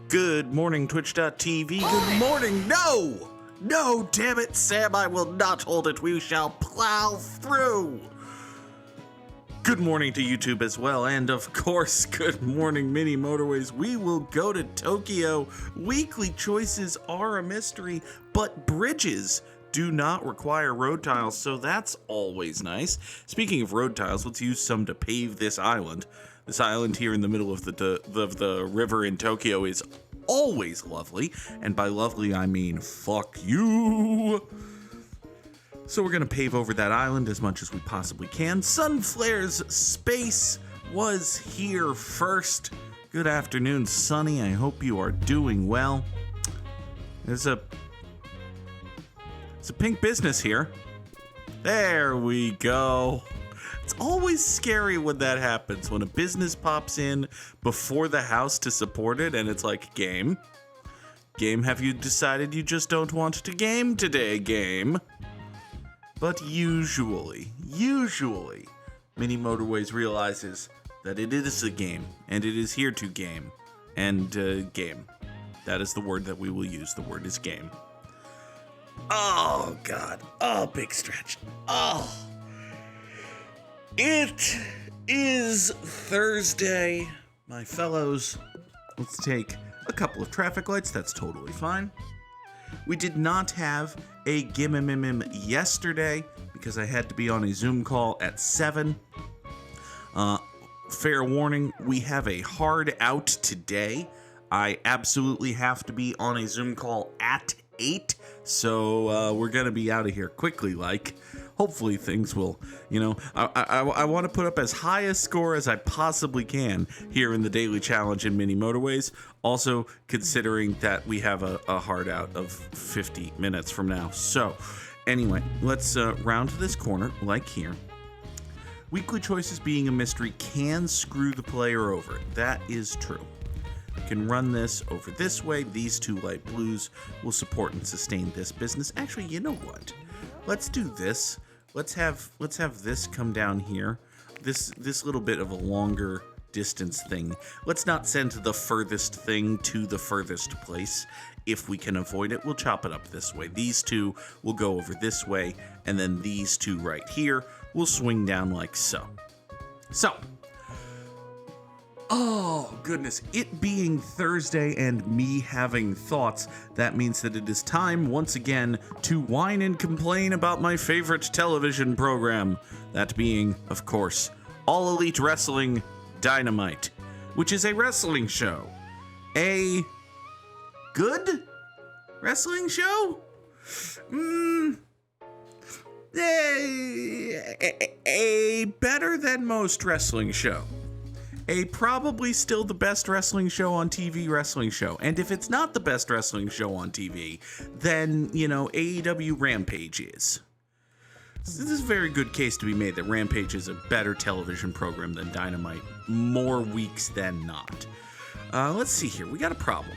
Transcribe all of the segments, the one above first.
Good morning, Twitch.tv. Good morning. No! No, damn it, Sam, I will not hold it. We shall plow through. Good morning to YouTube as well. And of course, good morning, Mini Motorways. We will go to Tokyo. Weekly choices are a mystery, but bridges do not require road tiles, so that's always nice. Speaking of road tiles, let's use some to pave this island. This island here in the middle of the river in Tokyo is always lovely, and by lovely I mean fuck you. So we're gonna pave over that island as much as we possibly can. Sunflare's space was here first. Good afternoon, Sunny. I hope you are doing well. There's a pink business here. There we go. It's always scary when that happens, when a business pops in before the house to support it, and it's like, game, have you decided you just don't want to game today, game? But usually, Mini Motorways realizes that it is a game, and it is here to game, and game. That is the word that we will use. The word is game. Oh, God. Oh, big stretch. Oh. It is Thursday, my fellows. Let's take a couple of traffic lights. That's totally fine. We did not have a gimmimimim yesterday because I had to be on a Zoom call at 7. Fair warning, we have a hard out today. I absolutely have to be on a Zoom call at 8, so we're gonna be out of here quickly, like. Hopefully things will, I want to put up as high a score as I possibly can here in the daily challenge in Mini Motorways. Also considering that we have a hard out of 50 minutes from now. So anyway, let's round to this corner like here. Weekly choices being a mystery can screw the player over. That is true. You can run this over this way. These two light blues will support and sustain this business. Actually, you know what? Let's do this. Let's have this come down here. This little bit of a longer distance thing. Let's not send the furthest thing to the furthest place. If we can avoid it, we'll chop it up this way. These two will go over this way, and then these two right here will swing down like so. So, oh, goodness. It being Thursday and me having thoughts, that means that it is time once again to whine and complain about my favorite television program. That being, of course, All Elite Wrestling Dynamite, which is a wrestling show. A good wrestling show? A better than most wrestling show. A probably still the best wrestling show on TV wrestling show. And if it's not the best wrestling show on TV, then, AEW Rampage is. This is a very good case to be made that Rampage is a better television program than Dynamite, more weeks than not. Let's see here. We got a problem.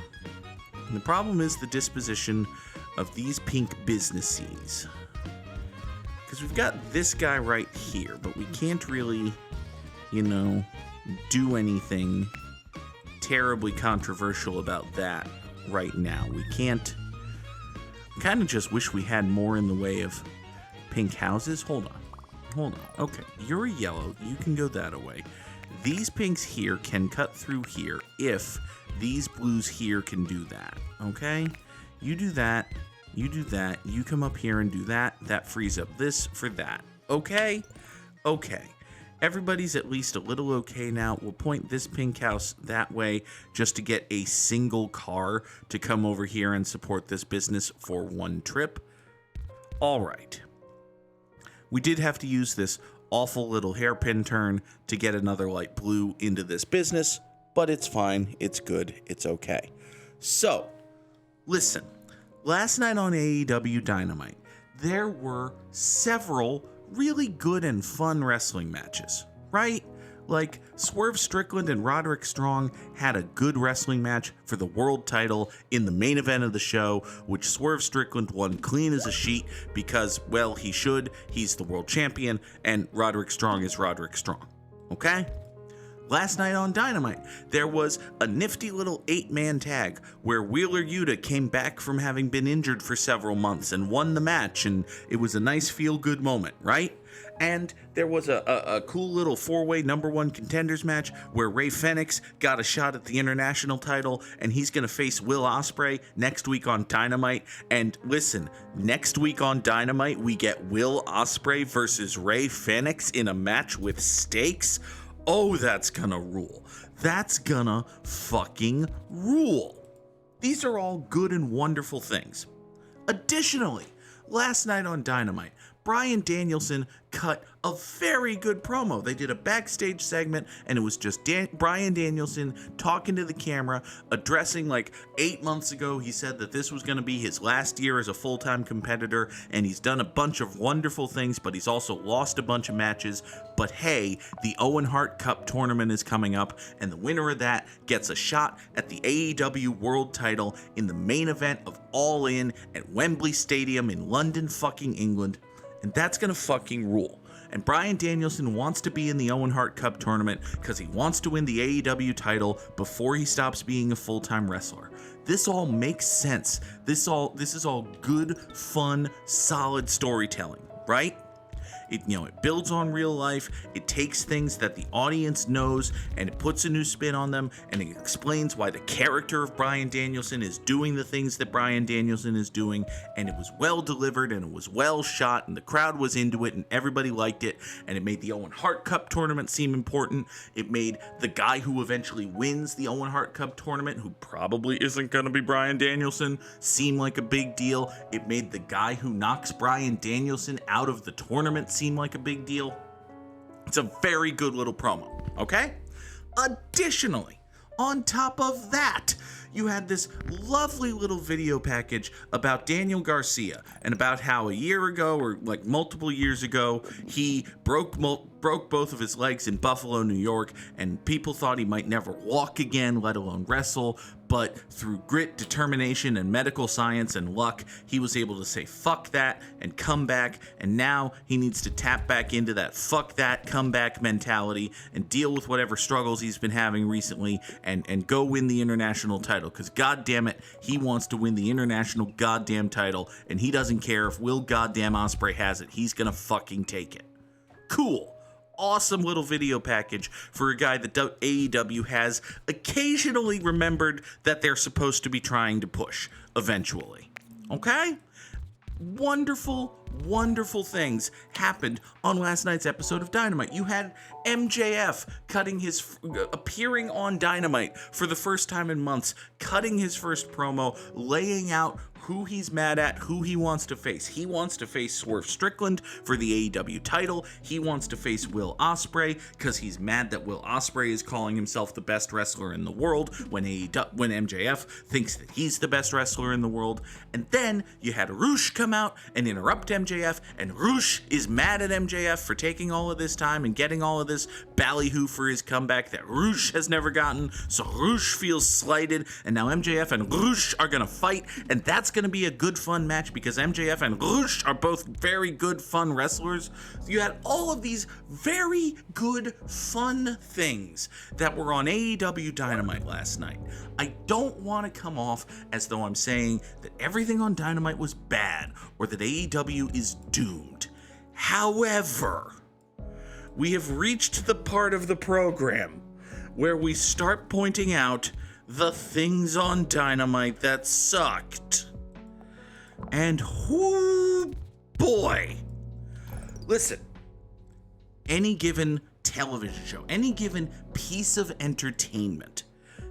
And the problem is the disposition of these pink businesses. Because we've got this guy right here, but we can't really, do anything terribly controversial about that right now. We can't. I kind of just wish we had more in the way of pink houses. Hold on. Okay, you're a yellow. You can go that away. These pinks here can cut through here if these blues here can do that. Okay? You do that. You do that. You come up here and do that. That frees up this for that. Okay? Okay. Everybody's at least a little okay now. We'll point this pink house that way just to get a single car to come over here and support this business for one trip. All right. We did have to use this awful little hairpin turn to get another light blue into this business, but it's fine. It's good. It's okay. So, listen. Last night on AEW Dynamite, there were several really good and fun wrestling matches, right? Like, Swerve Strickland and Roderick Strong had a good wrestling match for the world title in the main event of the show, which Swerve Strickland won clean as a sheet because, well, he should. He's the world champion, and Roderick Strong is Roderick Strong. Okay? Last night on Dynamite, there was a nifty little 8-man tag where Wheeler Yuta came back from having been injured for several months and won the match, and it was a nice feel-good moment, right? And there was a cool little 4-way #1 contenders match where Rey Fenix got a shot at the international title, and he's going to face Will Ospreay next week on Dynamite. And listen, next week on Dynamite, we get Will Ospreay versus Rey Fenix in a match with stakes. Oh, that's gonna rule. That's gonna fucking rule. These are all good and wonderful things. Additionally, last night on Dynamite, Bryan Danielson cut a very good promo. They did a backstage segment, and it was just Bryan Danielson talking to the camera, addressing like 8 months ago. He said that this was going to be his last year as a full-time competitor, and he's done a bunch of wonderful things, but he's also lost a bunch of matches. But hey, the Owen Hart Cup tournament is coming up, and the winner of that gets a shot at the AEW World title in the main event of All In at Wembley Stadium in London, fucking England. And that's gonna fucking rule. And Bryan Danielson wants to be in the Owen Hart Cup tournament because he wants to win the AEW title before he stops being a full-time wrestler. This all makes sense. This is all good, fun, solid storytelling, right? It builds on real life. It takes things that the audience knows and it puts a new spin on them, and it explains why the character of Bryan Danielson is doing the things that Bryan Danielson is doing, and it was well delivered and it was well shot and the crowd was into it and everybody liked it, and it made the Owen Hart Cup tournament seem important. It made the guy who eventually wins the Owen Hart Cup tournament, who probably isn't going to be Bryan Danielson, seem like a big deal. It made the guy who knocks Bryan Danielson out of the tournament seem like a big deal. It's a very good little promo, okay? Additionally, on top of that, you had this lovely little video package about Daniel Garcia and about how a year ago, or like multiple years ago, he broke both of his legs in Buffalo, New York, and people thought he might never walk again, let alone wrestle. But through grit, determination, and medical science and luck, he was able to say fuck that and come back, and now he needs to tap back into that fuck that, come back mentality and deal with whatever struggles he's been having recently and go win the international title, because goddamn it, he wants to win the international goddamn title, and he doesn't care if Will goddamn Ospreay has it, he's gonna fucking take it. Cool. Awesome little video package for a guy that AEW has occasionally remembered that they're supposed to be trying to push eventually. Okay? Wonderful, wonderful things happened on last night's episode of Dynamite. You had MJF appearing on Dynamite for the first time in months, cutting his first promo, laying out who he's mad at, who he wants to face. He wants to face Swerve Strickland for the AEW title. He wants to face Will Ospreay because he's mad that Will Ospreay is calling himself the best wrestler in the world when MJF thinks that he's the best wrestler in the world. And then you had Roosh come out and interrupt MJF, and Roosh is mad at MJF for taking all of this time and getting all of this ballyhoo for his comeback that Roosh has never gotten. So Roosh feels slighted, and now MJF and Roosh are gonna fight, and that's going to be a good fun match because MJF and Roosh are both very good fun wrestlers. You had all of these very good fun things that were on AEW Dynamite last night. I don't want to come off as though I'm saying that everything on Dynamite was bad or that AEW is doomed. However, we have reached the part of the program where we start pointing out the things on Dynamite that sucked. And whoo boy. Listen, any given television show, any given piece of entertainment,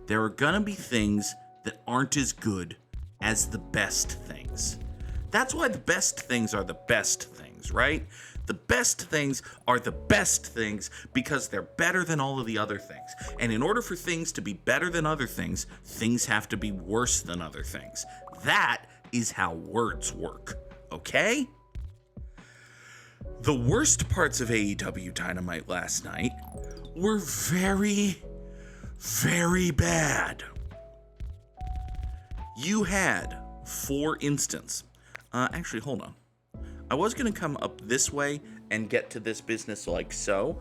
there are gonna be things that aren't as good as the best things. That's why the best things are the best things, right? The best things are the best things because they're better than all of the other things. And in order for things to be better than other things have to be worse than other things. That is how words work, okay? The worst parts of AEW Dynamite last night were very, very bad. You had, for instance, actually, hold on. I was going to come up this way and get to this business like so,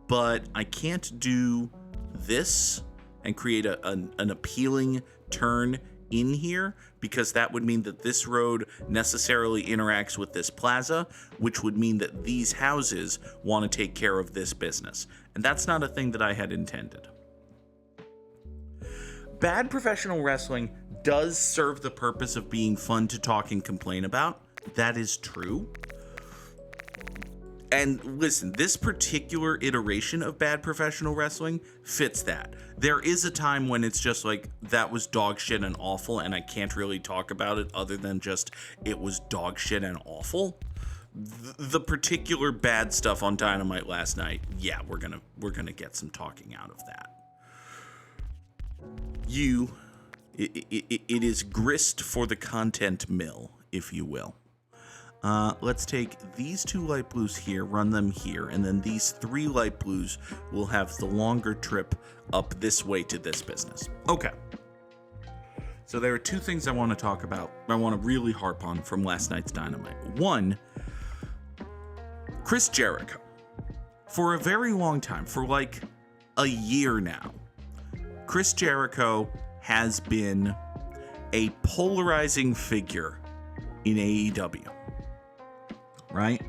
but I can't do this and create an appealing turn in here, because that would mean that this road necessarily interacts with this plaza, which would mean that these houses want to take care of this business. And that's not a thing that I had intended. Bad professional wrestling does serve the purpose of being fun to talk and complain about. That is true. And listen, this particular iteration of bad professional wrestling fits that. There is a time when it's just like, that was dog shit and awful, and I can't really talk about it other than just, it was dog shit and awful. The particular bad stuff on Dynamite last night, yeah, we're gonna get some talking out of that. It is grist for the content mill, if you will. Let's take these 2 light blues here, run them here, and then these 3 light blues will have the longer trip up this way to this business. Okay. So there are 2 things I want to talk about, I want to really harp on from last night's Dynamite. One, Chris Jericho. For a very long time, for like a year now, Chris Jericho has been a polarizing figure in AEW. Right?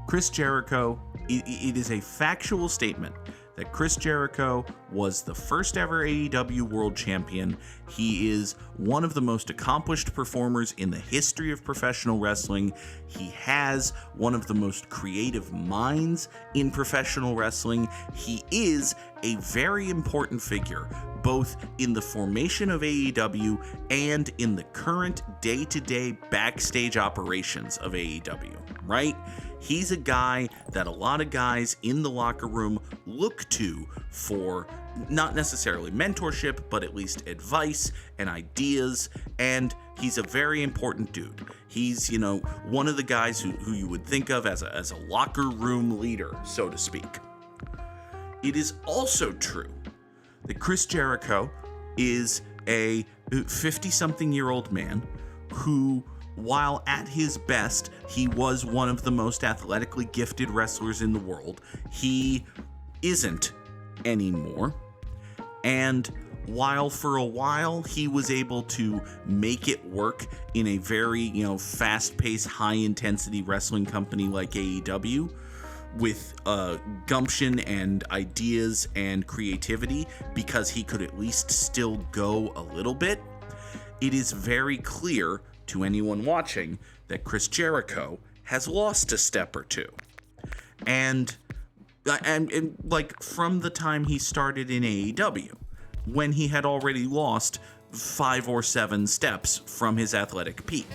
Chris Jericho, it is a factual statement that Chris Jericho was the first ever AEW World Champion. He is one of the most accomplished performers in the history of professional wrestling. He has one of the most creative minds in professional wrestling. He is a very important figure, both in the formation of AEW and in the current day-to-day backstage operations of AEW, right? He's a guy that a lot of guys in the locker room look to for not necessarily mentorship, but at least advice and ideas, and he's a very important dude. He's, one of the guys who you would think of as a locker room leader, so to speak. It is also true that Chris Jericho is a 50-something-year-old man who, while at his best, he was one of the most athletically gifted wrestlers in the world, he isn't anymore. And while for a while he was able to make it work in a very, fast-paced, high-intensity wrestling company like AEW, with gumption and ideas and creativity, because he could at least still go a little bit, it is very clear to anyone watching that Chris Jericho has lost a step or two. And like from the time he started in AEW, when he had already lost 5 or 7 steps from his athletic peak.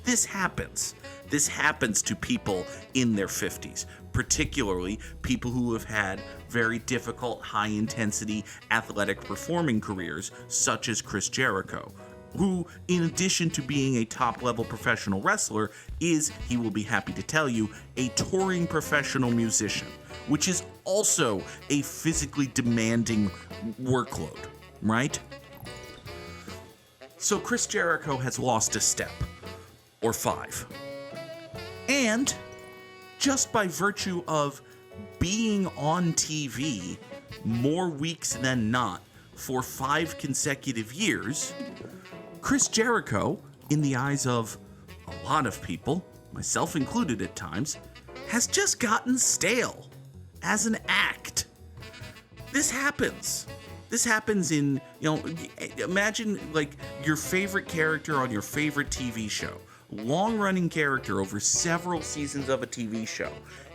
This happens. This happens to people in their 50s, particularly people who have had very difficult, high-intensity athletic performing careers, such as Chris Jericho, who, in addition to being a top-level professional wrestler, is, he will be happy to tell you, a touring professional musician, which is also a physically demanding workload, right? So Chris Jericho has lost a step, or 5. And just by virtue of being on TV more weeks than not for 5 consecutive years, Chris Jericho, in the eyes of a lot of people, myself included at times, has just gotten stale as an act. This happens. This happens in, imagine like your favorite character on your favorite TV show. Long-running character over several seasons of a TV show.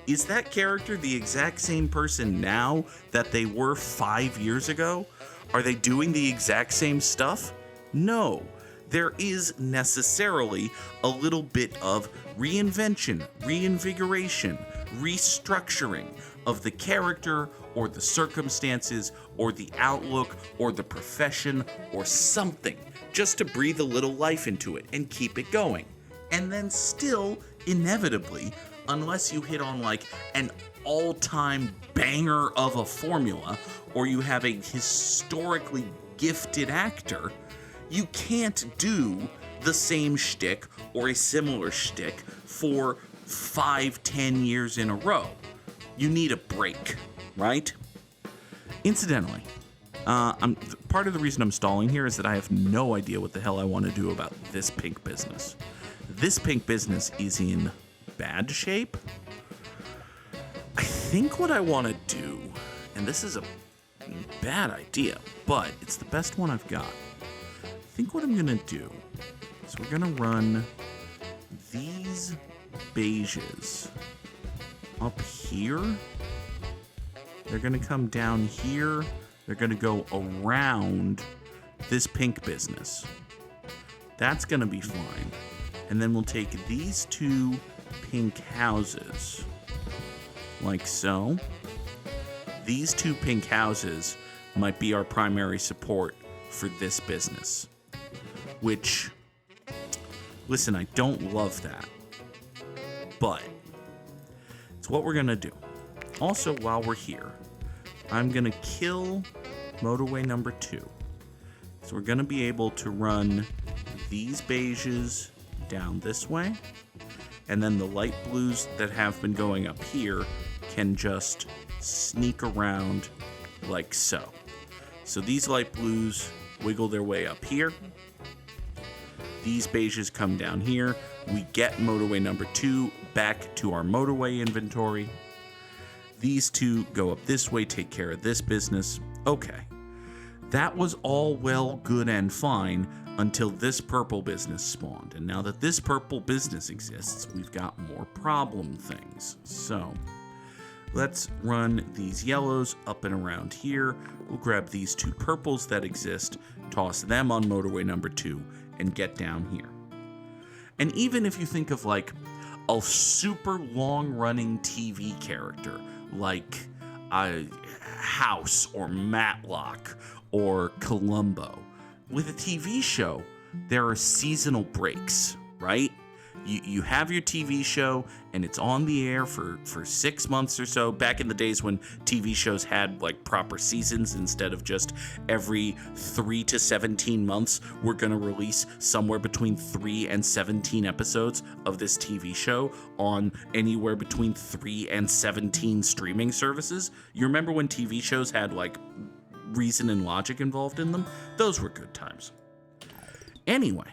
Is that character the exact same person now that they were 5 years ago? Are they doing the exact same stuff? No. There is necessarily a little bit of reinvention, reinvigoration, restructuring of the character or the circumstances or the outlook or the profession or something, just to breathe a little life into it and keep it going. And then still, inevitably, unless you hit on like an all-time banger of a formula, or you have a historically gifted actor, you can't do the same shtick or a similar shtick for 5-10 years in a row. You need a break, right? Incidentally, part of the reason I'm stalling here is that I have no idea what the hell I want to do about this pink business. This pink business is in bad shape. I think what I want to do, and this is a bad idea, but it's the best one I've got. I think what I'm going to do is we're going to run these beiges up here. They're going to come down here. They're going to go around this pink business. That's going to be fine. And then we'll take these two pink houses, like so. These two pink houses might be our primary support for this business. Which, listen, I don't love that. But it's what we're going to do. Also, while we're here, I'm going to kill motorway number 2. So we're going to be able to run these beiges down this way. And then the light blues that have been going up here can just sneak around like so. So these light blues wiggle their way up here. These beiges come down here. We get motorway number 2 back to our motorway inventory. These two go up this way, take care of this business. Okay. That was all well, good, and fine until this purple business spawned. And now that this purple business exists, we've got more problem things. So let's run these yellows up and around here. We'll grab these two purples that exist, toss them on motorway number 2, and get down here. And even if you think of like a super long-running TV character, like House or Matlock or Columbo, with a TV show, there are seasonal breaks, right? You have your TV show and it's on the air for 6 months or so. Back in the days when TV shows had like proper seasons, instead of just every 3 to 17 months, we're going to release somewhere between 3 and 17 episodes of this TV show on anywhere between 3 and 17 streaming services. You remember when TV shows had like reason and logic involved in them? Those were good times. Anyway.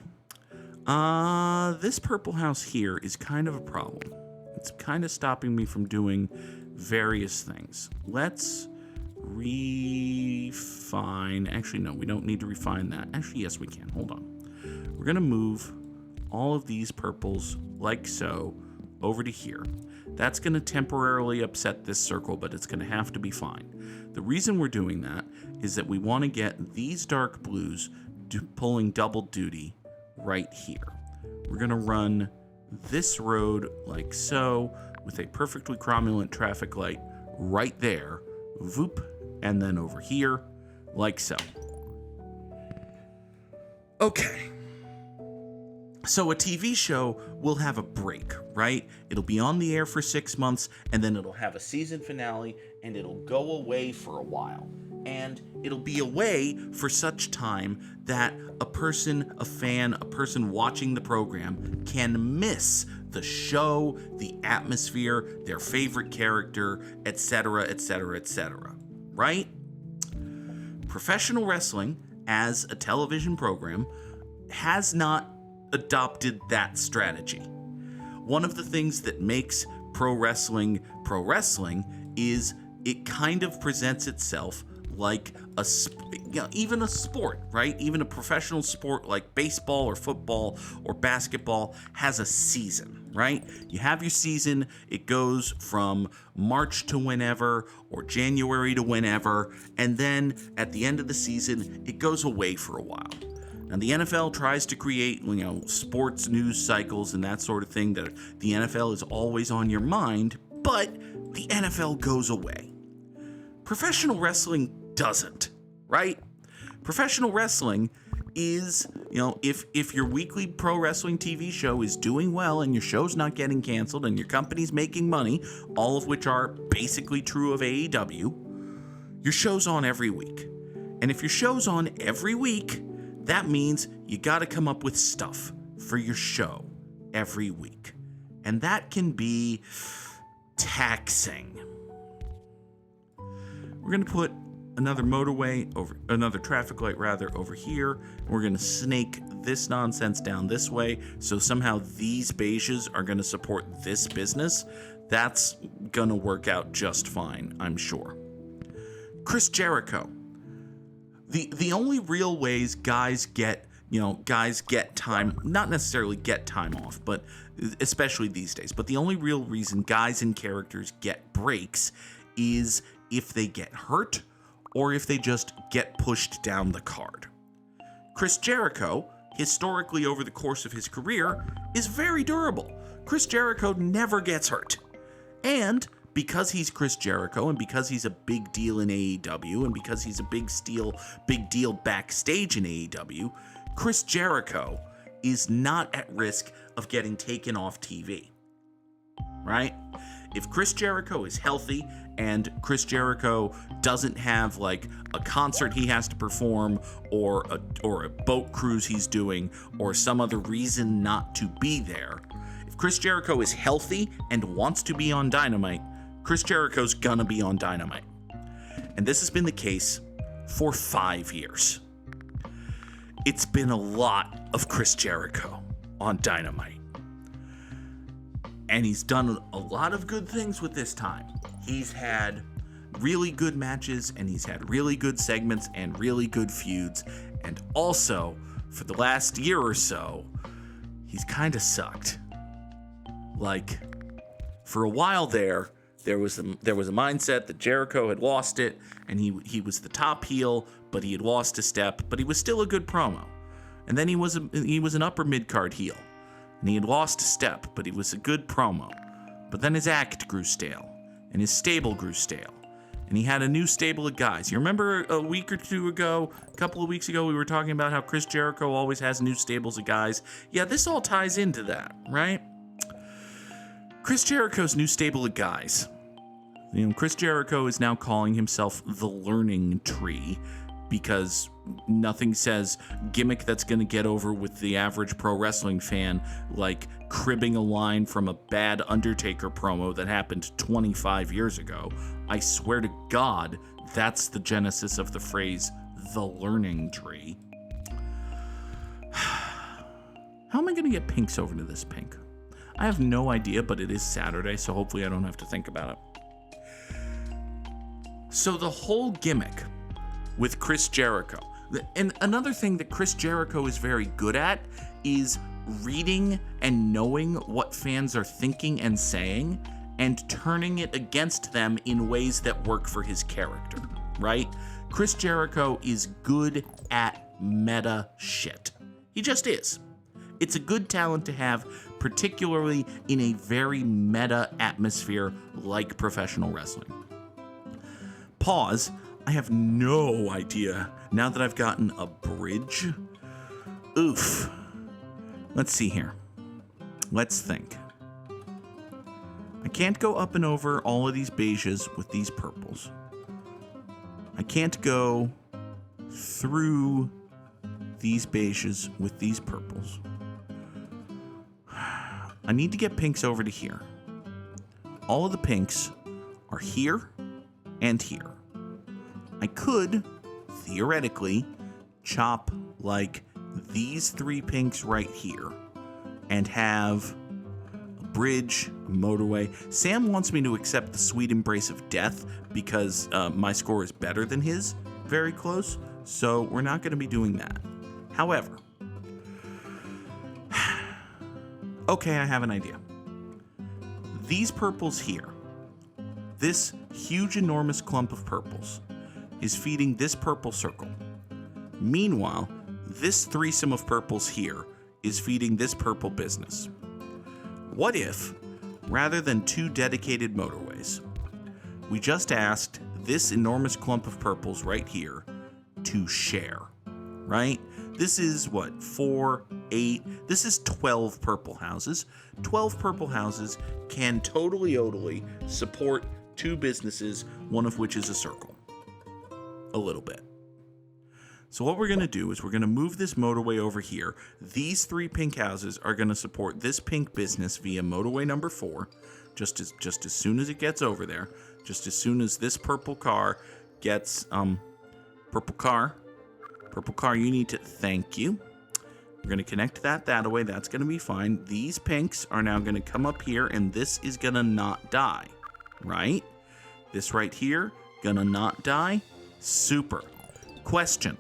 This purple house here is kind of a problem. It's kind of stopping me from doing various things. Let's refine. Actually, no, we don't need to refine that. Actually, yes, we can. Hold on. We're going to move all of these purples like so over to here. That's going to temporarily upset this circle, but it's going to have to be fine. The reason we're doing that is that we want to get these dark blues pulling double duty right here. We're going to run this road like so with a perfectly cromulent traffic light right there, voop, and then over here like so. Okay. So a TV show will have a break, right? It'll be on the air for 6 months, and then it'll have a season finale, and it'll go away for a while. And it'll be away for such time that a person, a fan, a person watching the program can miss the show, the atmosphere, their favorite character, etc., etc., etc., right? Professional wrestling, as a television program, has not adopted that strategy. One of the things that makes pro wrestling is it kind of presents itself like even a sport, right? Even a professional sport like baseball or football or basketball has a season, right? You have your season. It goes from March to whenever or January to whenever. And then at the end of the season, it goes away for a while. Now, the NFL tries to create, sports news cycles and that sort of thing, that the NFL is always on your mind, but the NFL goes away. Professional wrestling doesn't, right? Professional wrestling is, if your weekly pro wrestling TV show is doing well and your show's not getting canceled and your company's making money, all of which are basically true of AEW, your show's on every week. And if your show's on every week, that means you got to come up with stuff for your show every week. And that can be taxing. We're going to put another motorway over, another traffic light rather, over here. We're going to snake this nonsense down this way, so somehow these beiges are going to support this business. That's going to work out just fine, I'm sure. Chris Jericho. The only real ways guys get time, not necessarily get time off, but especially these days, but the only real reason guys and characters get breaks is if they get hurt or if they just get pushed down the card. Chris Jericho, historically over the course of his career, is very durable. Chris Jericho never gets hurt. And because he's Chris Jericho, and because he's a big deal in AEW, and because he's a big deal backstage in AEW, Chris Jericho is not at risk of getting taken off TV, right? If Chris Jericho is healthy and Chris Jericho doesn't have like a concert he has to perform or a boat cruise he's doing or some other reason not to be there, if Chris Jericho is healthy and wants to be on Dynamite, Chris Jericho's gonna be on Dynamite. And this has been the case for 5 years. It's been a lot of Chris Jericho on Dynamite. And he's done a lot of good things with this time. He's had really good matches, and he's had really good segments and really good feuds. And also, for the last year or so, he's kind of sucked. Like, for a while there was a mindset that Jericho had lost it, and he was the top heel, but he had lost a step, but he was still a good promo. And then he was an upper mid-card heel, and he had lost a step, but he was a good promo. But then his act grew stale, and his stable grew stale, and he had a new stable of guys. You remember a week or two ago, a couple of weeks ago, we were talking about how Chris Jericho always has new stables of guys. Yeah, this all ties into that, right? Chris Jericho's new stable of guys. Chris Jericho is now calling himself the Learning Tree because nothing says gimmick that's going to get over with the average pro wrestling fan like cribbing a line from a bad Undertaker promo that happened 25 years ago. I swear to God, that's the genesis of the phrase, the Learning Tree. How am I going to get Pinks over to this pink? I have no idea, but it is Saturday, so hopefully I don't have to think about it. So the whole gimmick with Chris Jericho, and another thing that Chris Jericho is very good at is reading and knowing what fans are thinking and saying and turning it against them in ways that work for his character, right? Chris Jericho is good at meta shit. He just is. It's a good talent to have, particularly in a very meta atmosphere like professional wrestling. Pause. I have no idea now that I've gotten a bridge. Oof. Let's see here. Let's think. I can't go up and over all of these beiges with these purples. I can't go through these beiges with these purples. I need to get pinks over to here. All of the pinks are here and here. I could, theoretically, chop like these 3 pinks right here and have a bridge, a motorway. Sam wants me to accept the sweet embrace of death because my score is better than his, very close, so we're not going to be doing that. However, okay, I have an idea. These purples here, this huge, enormous clump of purples, is feeding this purple circle. Meanwhile, this threesome of purples here is feeding this purple business. What if, rather than 2 dedicated motorways, we just asked this enormous clump of purples right here to share, right? This is what, 4, 8, this is 12 purple houses. 12 purple houses can totally support 2 businesses, one of which is a circle. A little bit. So what we're going to do is we're going to move this motorway over here. These 3 pink houses are going to support this pink business via motorway number 4, just as soon as it gets over there, just as soon as this purple car gets purple car. Purple car, you need to thank you. We're going to connect that away. That's going to be fine. These pinks are now going to come up here, and this is going to not die, right? This right here, going to not die. Super. Question.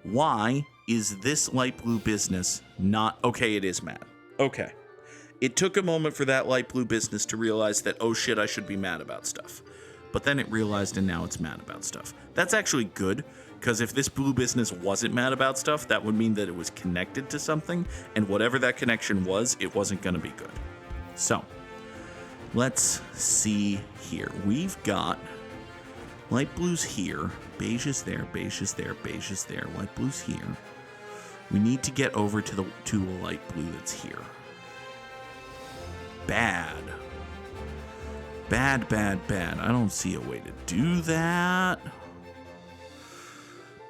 Why is this light blue business not... Okay, it is mad. Okay. It took a moment for that light blue business to realize that, oh shit, I should be mad about stuff. But then it realized, and now it's mad about stuff. That's actually good, because if this blue business wasn't mad about stuff, that would mean that it was connected to something, and whatever that connection was, it wasn't going to be good. So, let's see here. We've got light blues here, beige is there, beige is there, beige is there, light blues here. We need to get over to a light blue that's here. Bad. Bad, bad, bad. I don't see a way to do that.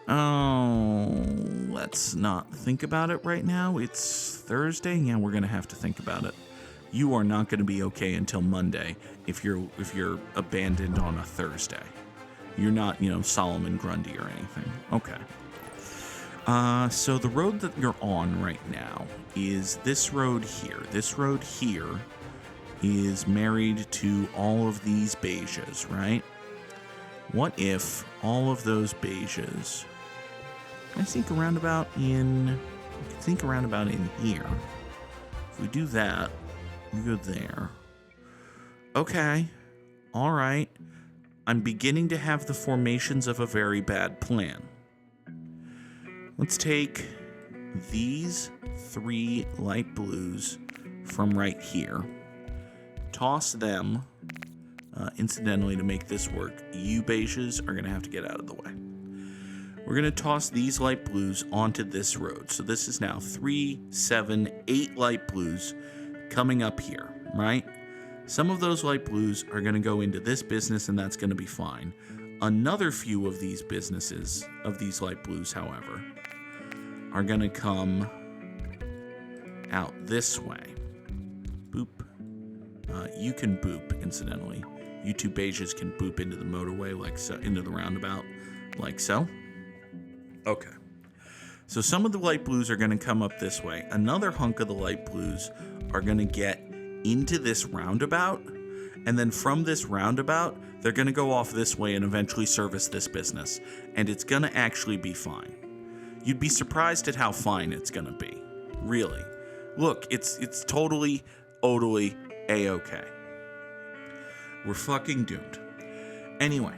Oh, let's not think about it right now. It's Thursday. Yeah, we're going to have to think about it. You are not going to be okay until Monday if you're abandoned on a Thursday. You're not, Solomon Grundy or anything. Okay. So the road that you're on right now is this road here. This road here is married to all of these beiges, right? What if all of those beiges... I think a roundabout in here. If we do that, we go there. Okay. All right. I'm beginning to have the formations of a very bad plan. Let's take these 3 light blues from right here. Toss them. Incidentally, to make this work, you beiges are going to have to get out of the way. We're going to toss these light blues onto this road. So this is now 3, 7, 8 light blues coming up here, right? Some of those light blues are going to go into this business, and that's going to be fine. Another few of these businesses, of these light blues, however, are going to come out this way. Boop. You can boop, incidentally. You 2 beiges can boop into the motorway, like so, into the roundabout, like so. Okay. So some of the light blues are going to come up this way. Another hunk of the light blues are going to get into this roundabout. And then from this roundabout, they're going to go off this way and eventually service this business. And it's going to actually be fine. You'd be surprised at how fine it's going to be. Really. Look, it's totally A-okay. We're fucking doomed. Anyway.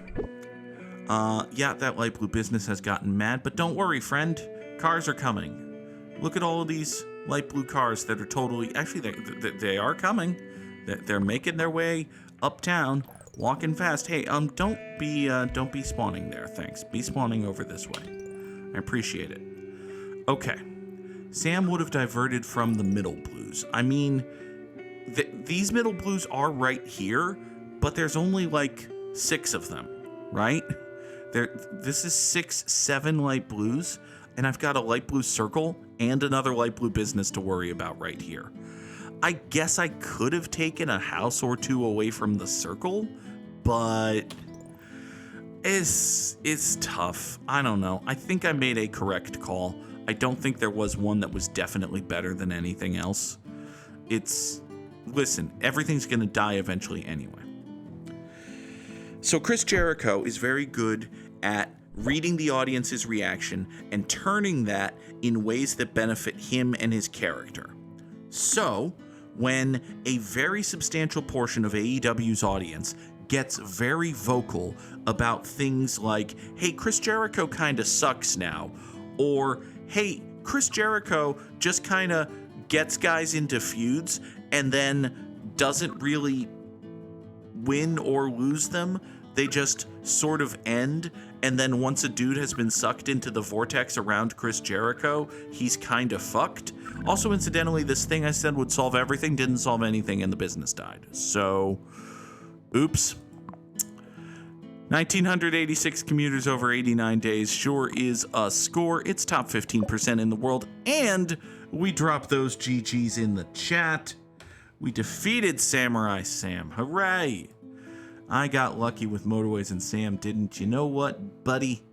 Yeah, that light blue business has gotten mad, but don't worry, friend. Cars are coming. Look at all of these light blue cars that are totally... Actually, they are coming. They're making their way uptown, walking fast. Hey, don't be spawning there, thanks. Be spawning over this way. I appreciate it. Okay. Sam would have diverted from the middle blues. I mean, these middle blues are right here, but there's only like 6 of them, right? This is 6, 7 light blues, and I've got a light blue circle and another light blue business to worry about right here. I guess I could have taken a house or 2 away from the circle, but it's tough. I don't know. I think I made a correct call. I don't think there was one that was definitely better than anything else. Listen, everything's going to die eventually anyway. So Chris Jericho is very good at reading the audience's reaction and turning that in ways that benefit him and his character. So, when a very substantial portion of AEW's audience gets very vocal about things like, hey, Chris Jericho kind of sucks now, or, hey, Chris Jericho just kind of gets guys into feuds and then doesn't really win or lose them, they just sort of end, and then once a dude has been sucked into the vortex around Chris Jericho, he's kind of fucked. Also, incidentally, this thing I said would solve everything didn't solve anything and the business died. So, oops. 1,986 commuters over 89 days sure is a score. It's top 15% in the world, and we dropped those GGs in the chat. We defeated Samurai Sam. Hooray! I got lucky with Motorways and Sam, didn't you know what, buddy?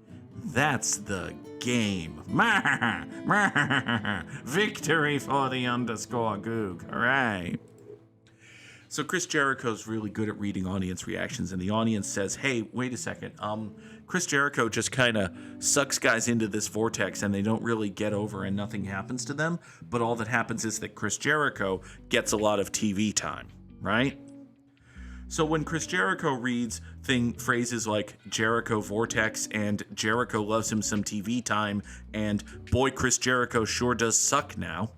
That's the game. Victory for the _ Goog. Hooray. So Chris Jericho's really good at reading audience reactions, and the audience says, hey, wait a second. Chris Jericho just kind of sucks guys into this vortex, and they don't really get over, and nothing happens to them. But all that happens is that Chris Jericho gets a lot of TV time, right? So when Chris Jericho reads phrases like Jericho Vortex and Jericho loves him some TV time and boy, Chris Jericho sure does suck now,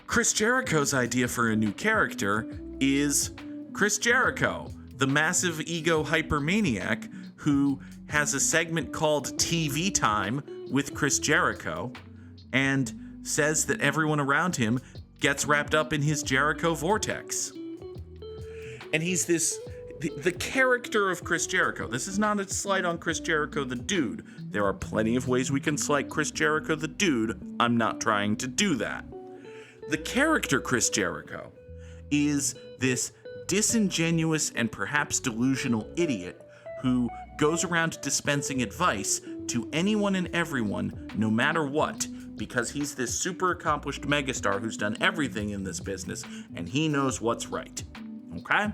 Chris Jericho's idea for a new character is Chris Jericho, the massive ego hypermaniac who has a segment called TV Time with Chris Jericho and says that everyone around him gets wrapped up in his Jericho Vortex. And he's the character of Chris Jericho. This is not a slight on Chris Jericho the dude. There are plenty of ways we can slight Chris Jericho the dude. I'm not trying to do that. The character Chris Jericho is this disingenuous and perhaps delusional idiot who goes around dispensing advice to anyone and everyone, no matter what, because he's this super accomplished megastar who's done everything in this business, and he knows what's right. Okay?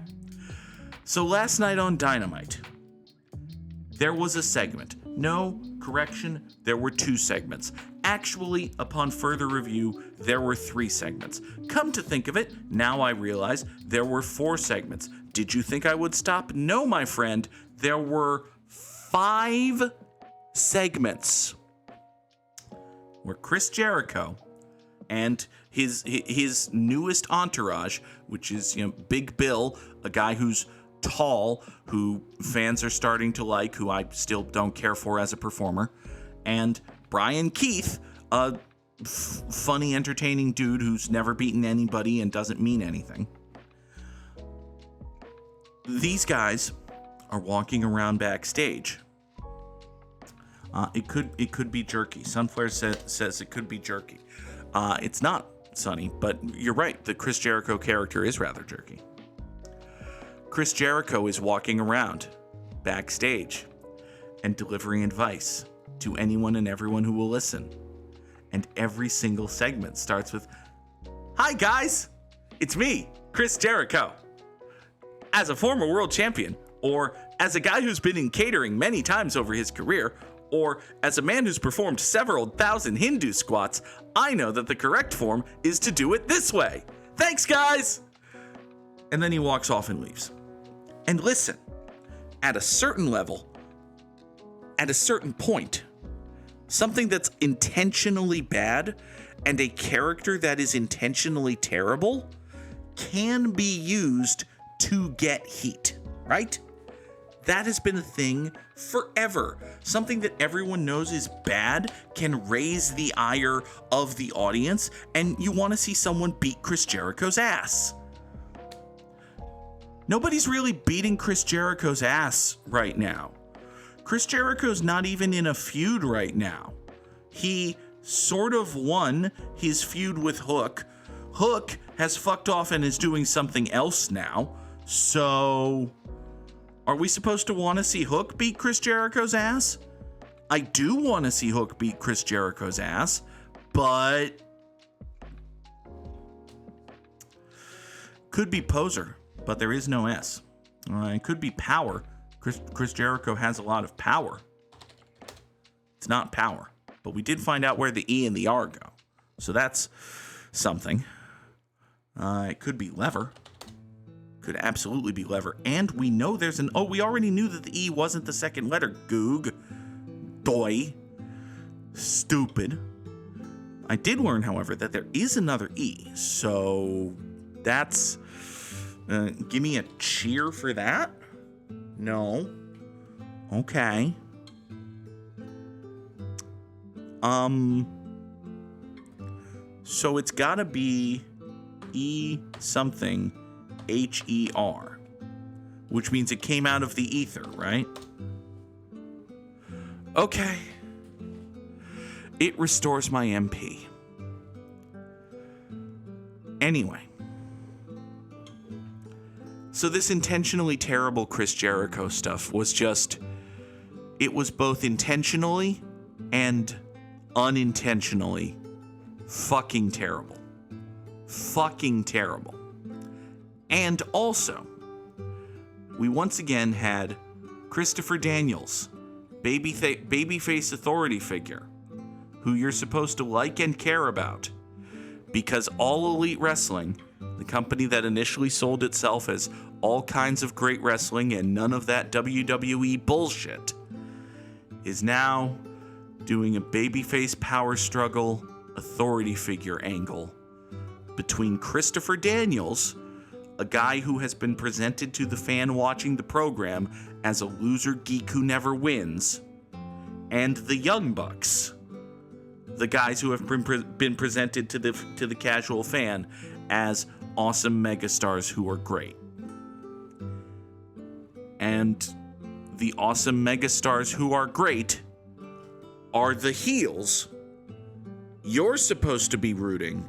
So last night on Dynamite, there was a segment. No, correction, there were 2 segments. Actually, upon further review, there were 3 segments. Come to think of it, now I realize there were 4 segments. Did you think I would stop? No, my friend, there were 5 segments where Chris Jericho and his newest entourage, which is, Big Bill, a guy who's tall, who fans are starting to like, who I still don't care for as a performer, and Brian Keith, a funny, entertaining dude who's never beaten anybody and doesn't mean anything. These guys are walking around backstage. It could be jerky. Sunflare says it could be jerky. It's not, Sonny, but you're right. The Chris Jericho character is rather jerky. Chris Jericho is walking around backstage and delivering advice to anyone and everyone who will listen. And every single segment starts with, "Hi guys, it's me, Chris Jericho. As a former world champion, or as a guy who's been in catering many times over his career, or as a man who's performed several thousand Hindu squats, I know that the correct form is to do it this way. Thanks, guys!" And then he walks off and leaves. And listen, at a certain level, at a certain point, something that's intentionally bad and a character that is intentionally terrible can be used to get heat, right? That has been a thing forever. Something that everyone knows is bad can raise the ire of the audience, and you want to see someone beat Chris Jericho's ass. Nobody's really beating Chris Jericho's ass right now. Chris Jericho's not even in a feud right now. He sort of won his feud with Hook. Hook has fucked off and is doing something else now. So, are we supposed to want to see Hook beat Chris Jericho's ass? I do want to see Hook beat Chris Jericho's ass, but could be Poser, but there is no S. It could be Power. Chris Jericho has a lot of power. It's not Power, but we did find out where the E and the R go, so that's something. It could be Lever. Could absolutely be Lever. And we know there's an... Oh, we already knew that the E wasn't the second letter. Goog. Doy. Stupid. I did learn, however, that there is another E. So that's... give me a cheer for that? No. Okay. So it's gotta be E something H-E-R, which means it came out of the ether, right? Okay. It restores my MP. Anyway. So this intentionally terrible Chris Jericho stuff was just, it was both intentionally and unintentionally fucking terrible. Fucking terrible. And also, we once again had Christopher Daniels, babyface authority figure, who you're supposed to like and care about, because All Elite Wrestling, the company that initially sold itself as all kinds of great wrestling and none of that WWE bullshit, is now doing a babyface power struggle authority figure angle between Christopher Daniels, a guy who has been presented to the fan watching the program as a loser geek who never wins, and the Young Bucks, the guys who have been presented to the casual fan as awesome megastars who are great. And the awesome megastars who are great are the heels. You're supposed to be rooting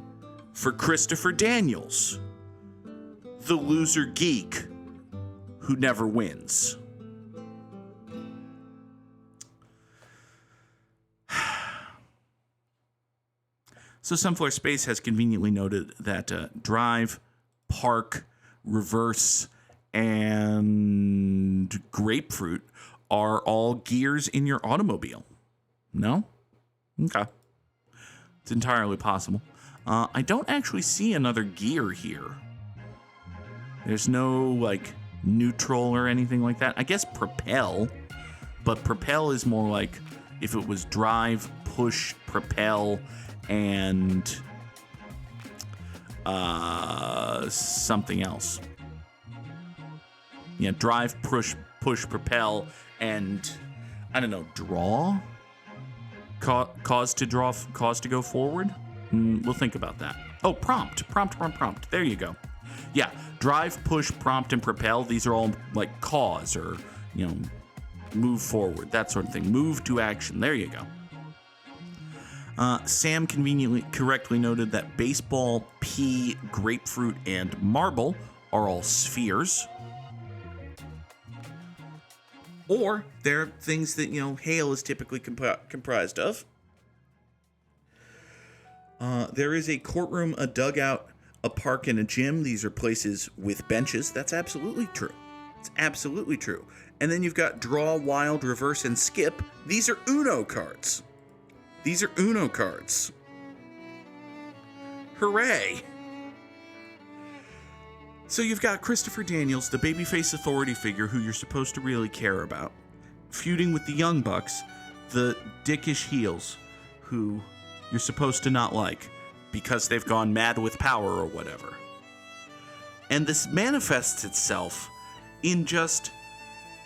for Christopher Daniels, the loser geek who never wins. So Sunflower Space has conveniently noted that drive, park, reverse, and grapefruit are all gears in your automobile. No? Okay. It's entirely possible. I don't actually see another gear here. There's no, like, neutral or anything like that. I guess propel, but propel is more like if it was drive, push, propel, and something else. Yeah, drive, push, propel, and I don't know, draw? Cause to go forward? We'll think about that. Oh, prompt. There you go. Yeah, drive, push, prompt, and propel. These are all like cause or, move forward, that sort of thing. Move to action. There you go. Sam correctly noted that baseball, pea, grapefruit, and marble are all spheres. Or they're things that, hail is typically comprised of. There is a courtroom, a dugout, a park, and a gym. These are places with benches. That's absolutely true. It's absolutely true. And then you've got draw, wild, reverse, and skip. These are Uno cards. Hooray! So you've got Christopher Daniels, the babyface authority figure who you're supposed to really care about, feuding with the Young Bucks, the dickish heels who you're supposed to not like because they've gone mad with power or whatever. And this manifests itself in just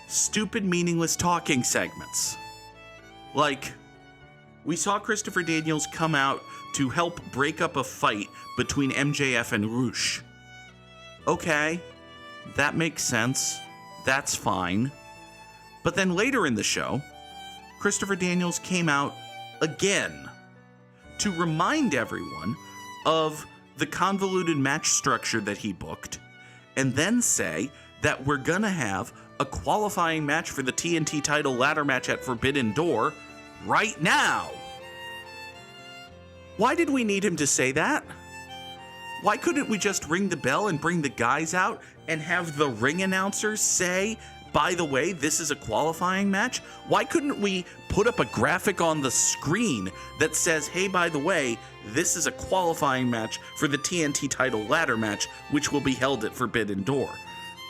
stupid, meaningless talking segments. Like, we saw Christopher Daniels come out to help break up a fight between MJF and Roosh. Okay, that makes sense. That's fine. But then later in the show, Christopher Daniels came out again to remind everyone of the convoluted match structure that he booked, and then say that we're gonna have a qualifying match for the TNT title ladder match at Forbidden Door right now. Why did we need him to say that? Why couldn't we just ring the bell and bring the guys out and have the ring announcers say, by the way, this is a qualifying match? Why couldn't we put up a graphic on the screen that says, hey, by the way, this is a qualifying match for the TNT title ladder match, which will be held at Forbidden Door?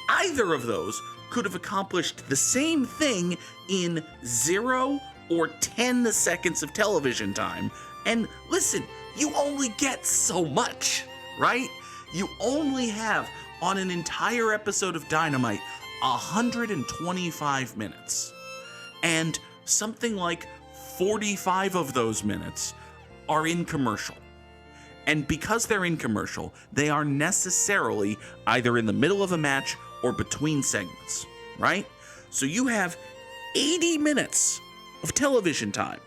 Either of those could have accomplished the same thing in 0 or 10 seconds of television time. And listen, you only get so much, right? You only have, on an entire episode of Dynamite, 125 minutes. And something like 45 of those minutes are in commercial. And because they're in commercial, they are necessarily either in the middle of a match or between segments, right? So you have 80 minutes of television time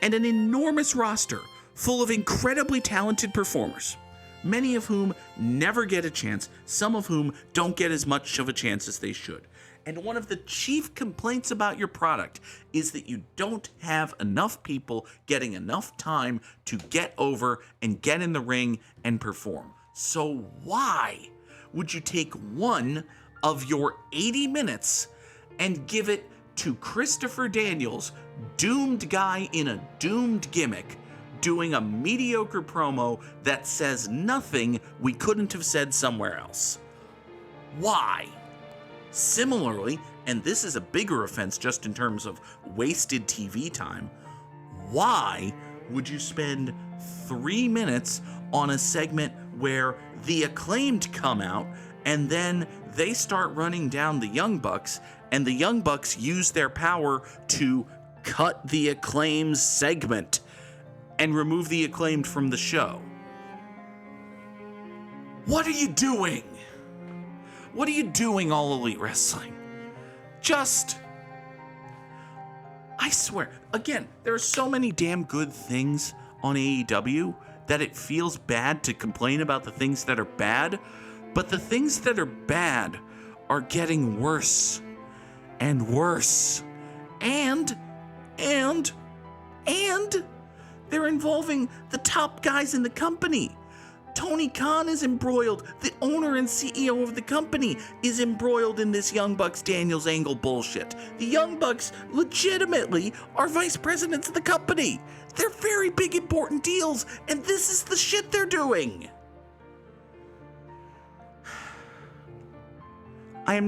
and an enormous roster full of incredibly talented performers many of whom never get a chance, some of whom don't get as much of a chance as they should. And one of the chief complaints about your product is that you don't have enough people getting enough time to get over and get in the ring and perform. So why would you take one of your 80 minutes and give it to Christopher Daniels, doomed guy in a doomed gimmick, doing a mediocre promo that says nothing we couldn't have said somewhere else? Why? Similarly, and this is a bigger offense just in terms of wasted TV time, why would you spend 3 minutes on a segment where the Acclaimed come out and then they start running down the Young Bucks, and the Young Bucks use their power to cut the Acclaimed's segment and remove the Acclaimed from the show? What are you doing? What are you doing, All Elite Wrestling? I swear, again, there are so many damn good things on AEW that it feels bad to complain about the things that are bad, but the things that are bad are getting worse and worse. And they're involving the top guys in the company. Tony Khan is embroiled. The owner and CEO of the company is embroiled in this Young Bucks Daniels Angle bullshit. The Young Bucks legitimately are vice presidents of the company. They're very big, important deals, and this is the shit they're doing. I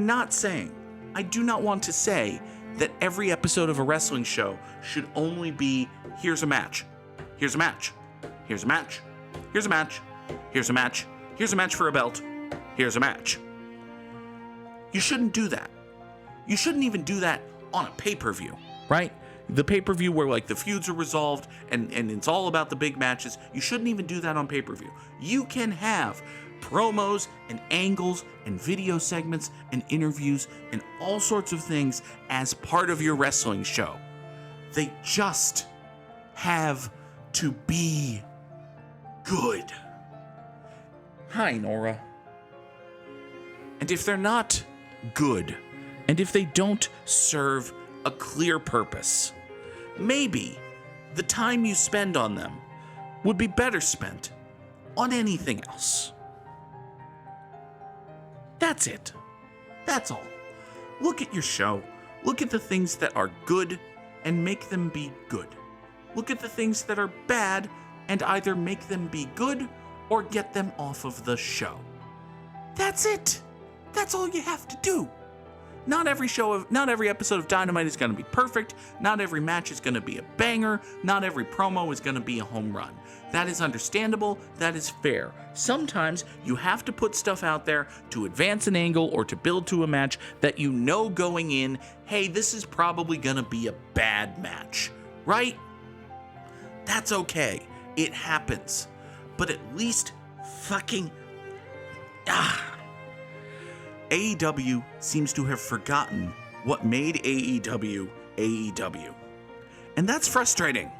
do not want to say that every episode of a wrestling show should only be, here's a match, here's a match, here's a match, here's a match, here's a match, here's a match for a belt, here's a match. You shouldn't do that. You shouldn't even do that on a pay-per-view, right? The pay-per-view where like the feuds are resolved and it's all about the big matches. You shouldn't even do that on pay-per-view. You can have promos and angles and video segments and interviews and all sorts of things as part of your wrestling show. They just have to be good. Hi, Nora. And if they're not good, and if they don't serve a clear purpose, maybe the time you spend on them would be better spent on anything else. That's it. That's all. Look at your show. Look at the things that are good and make them be good. Look at the things that are bad and either make them be good or get them off of the show. That's it. That's all you have to do. Not every episode of Dynamite is going to be perfect. Not every match is going to be a banger. Not every promo is going to be a home run. That is understandable. That is fair. Sometimes you have to put stuff out there to advance an angle or to build to a match that you know going in, hey, this is probably going to be a bad match, right? That's okay. It happens. But at least fucking... AEW seems to have forgotten what made AEW AEW. And that's frustrating.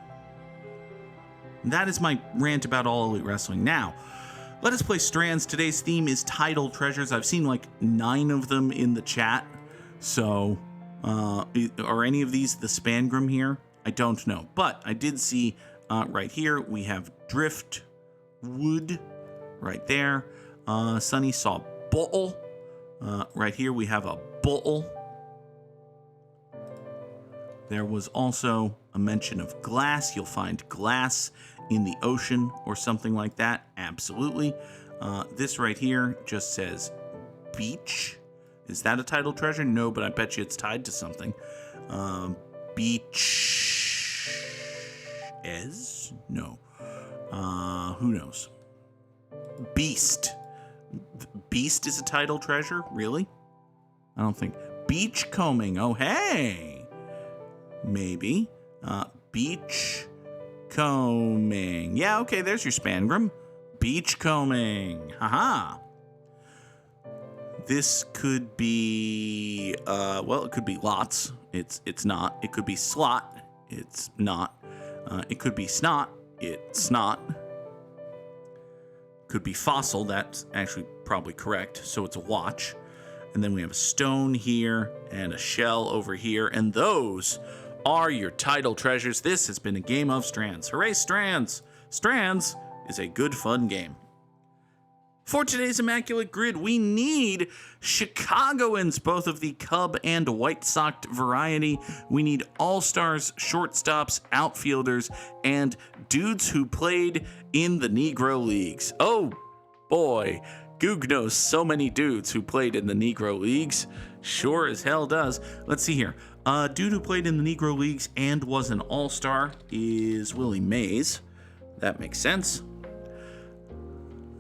That is my rant about All Elite Wrestling. Now, let us play Strands. Today's theme is Title Treasures. I've seen like 9 of them in the chat. So, are any of these the Spangrum here? I don't know. But I did see right here, we have Driftwood right there. Sunny saw Bull. Right here we have a bull. There was also a mention of glass. You'll find glass in the ocean or something like that. Absolutely. This right here just says beach. Is that a title treasure? No, but I bet you it's tied to something. Beach is? No. Who knows? Beast. Beast is a title treasure? Really? I don't think. Beach combing. Oh, hey. Maybe. Beach combing. Yeah, okay, there's your Spangrum. Beach combing. Haha. This could be, well, it could be lots. It's not. It could be slot. It's not. It could be snot. It's not. Could be fossil. That's actually probably correct. So it's a watch. And then we have a stone here and a shell over here. And those are your title treasures. This has been a game of Strands. Hooray, Strands! Strands is a good, fun game. For today's Immaculate Grid, we need Chicagoans, both of the Cub and White Sox variety. We need all-stars, shortstops, outfielders, and dudes who played in the Negro Leagues. Oh, boy. Goog knows so many dudes who played in the Negro Leagues. Sure as hell does. Let's see here. A dude who played in the Negro Leagues and was an all-star is Willie Mays. That makes sense.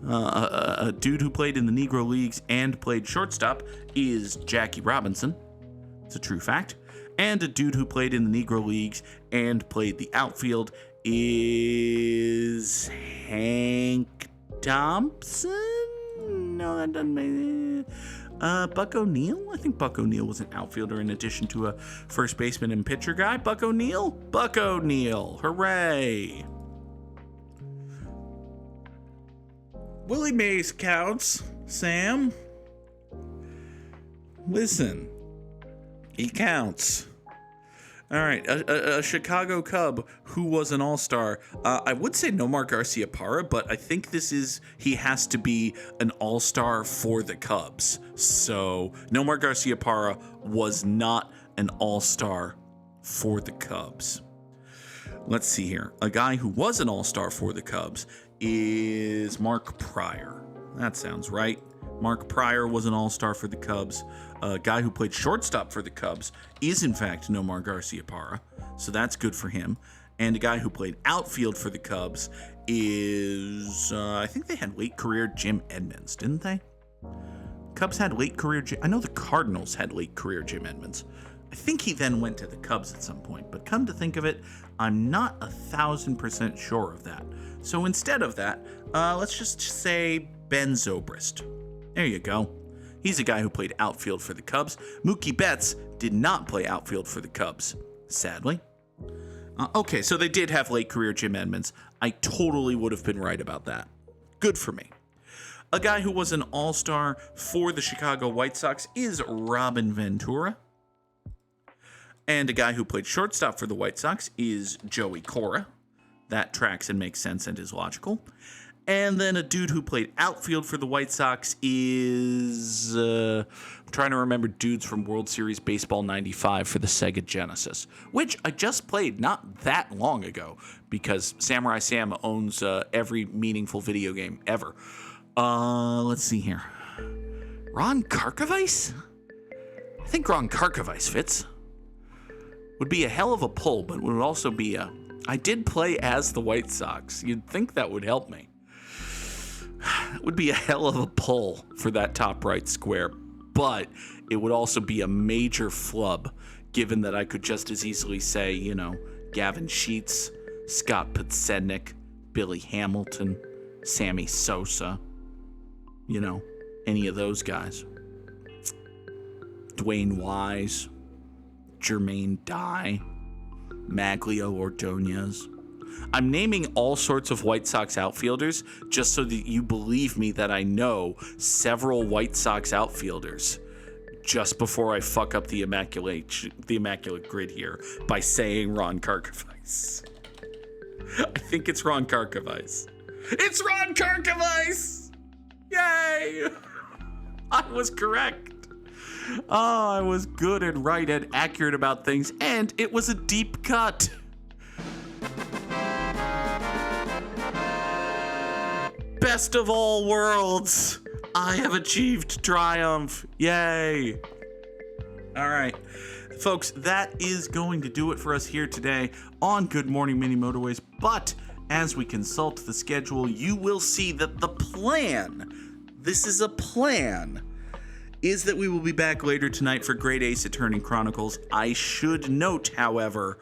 A dude who played in the Negro Leagues and played shortstop is Jackie Robinson. It's a true fact. And a dude who played in the Negro Leagues and played the outfield is Hank Thompson? No, that doesn't make it. Buck O'Neil? I think Buck O'Neil was an outfielder in addition to a first baseman and pitcher guy. Buck O'Neil? Buck O'Neil. Hooray. Willie Mays counts, Sam. Listen, he counts. All right, a Chicago Cub who was an all-star. I would say Nomar Garciaparra, but I think he has to be an all-star for the Cubs. So Nomar Garciaparra was not an all-star for the Cubs. Let's see here. A guy who was an all-star for the Cubs is Mark Pryor. That sounds right. Mark Pryor was an all-star for the Cubs. A guy who played shortstop for the Cubs is, in fact, Nomar Garciaparra, so that's good for him. And a guy who played outfield for the Cubs is, I think they had late career Jim Edmonds, didn't they? Cubs had late career I know the Cardinals had late career Jim Edmonds. I think he then went to the Cubs at some point, but come to think of it, I'm not 1,000% sure of that. So instead of that, let's just say Ben Zobrist. There you go. He's a guy who played outfield for the Cubs. Mookie Betts did not play outfield for the Cubs, sadly. Okay, so they did have late career Jim Edmonds. I totally would have been right about that. Good for me. A guy who was an all-star for the Chicago White Sox is Robin Ventura. And a guy who played shortstop for the White Sox is Joey Cora. That tracks and makes sense and is logical. And then a dude who played outfield for the White Sox is... I'm trying to remember dudes from World Series Baseball 95 for the Sega Genesis, which I just played not that long ago because Samurai Sam owns every meaningful video game ever. Let's see here. Ron Karkovice? I think Ron Karkovice fits. Would be a hell of a pull, but would also be a... I did play as the White Sox. You'd think that would help me. It would be a hell of a pull for that top right square, but it would also be a major flub, given that I could just as easily say, Gavin Sheets, Scott Podsednik, Billy Hamilton, Sammy Sosa, any of those guys. Dwayne Wise, Jermaine Dye, Maglio Ordonez. I'm naming all sorts of White Sox outfielders just so that you believe me that I know several White Sox outfielders just before I fuck up the immaculate grid here by saying Ron Karkovice. I think it's Ron Karkovice. It's Ron Karkovice! Yay! I was correct. Oh, I was good and right and accurate about things, and it was a deep cut. Best of all worlds. I have achieved triumph. Yay. All right. Folks, that is going to do it for us here today on Good Morning Mini Motorways. But as we consult the schedule, you will see that the plan, this is a plan, is that we will be back later tonight for Great Ace Attorney Chronicles. I should note, however,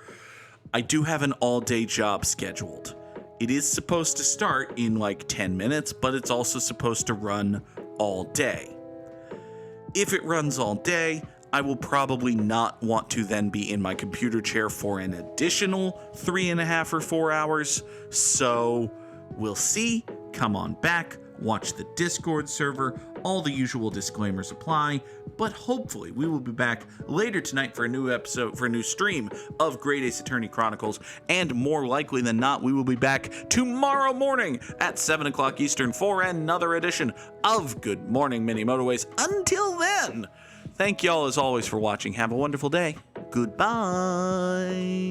I do have an all-day job scheduled. It is supposed to start in like 10 minutes, but it's also supposed to run all day. If it runs all day, I will probably not want to then be in my computer chair for an additional 3.5 or 4 hours. So we'll see. Come on back watch the Discord server. All the usual disclaimers apply, but hopefully we will be back later tonight for a new episode, for a new stream of Great Ace Attorney Chronicles, and more likely than not, we will be back tomorrow morning at 7 o'clock Eastern for another edition of Good Morning Mini Motorways. Until then, thank y'all as always for watching. Have a wonderful day. Goodbye.